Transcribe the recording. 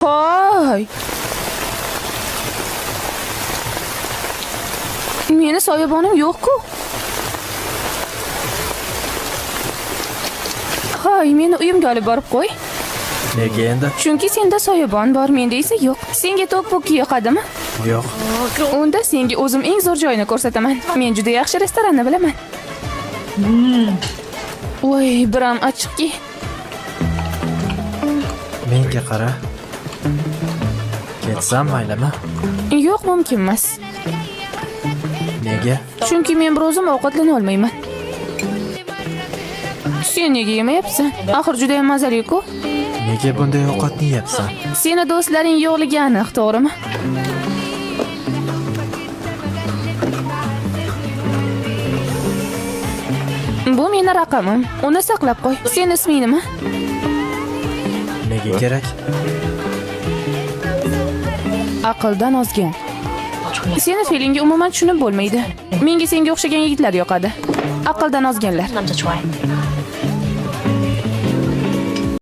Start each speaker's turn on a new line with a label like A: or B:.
A: Hoy. Meni soyabonim yo'q-ku. Hoy, meni uyimga olib borib qo'y.
B: Nega endi?
A: Chunki senda soyabon bor, menda esa yo'q. Senga to'q-po'k yoqadimi?
B: Yo'q.
A: Unda senga o'zim eng zo'r joyini ko'rsataman. Men juda yaxshi restoranni bilaman. Voy, biram achchiqki.
B: Menga qara. Ketsam maylimi?
A: Yo'q, mumkin emas.
B: Nega?
A: Chunki men bir o'zim ovqatlana olmayman. Sen nega yemayapsan? Axir juda ham mazali-ku.
B: Nega bunday ovqatni yeyapsan?
A: Seni do'stlaring yo'qligi aniq, to'g'rimi? Bu meni raqamim. Uni saqlab qo'y. Sen isming nima?
B: Nega kerak?
A: Aqldan ozgan. Seni feelingga umuman tushunib bo'lmaydi. Menga senga o'xshagan yigitlar yoqadi. Aqldan ozganlar.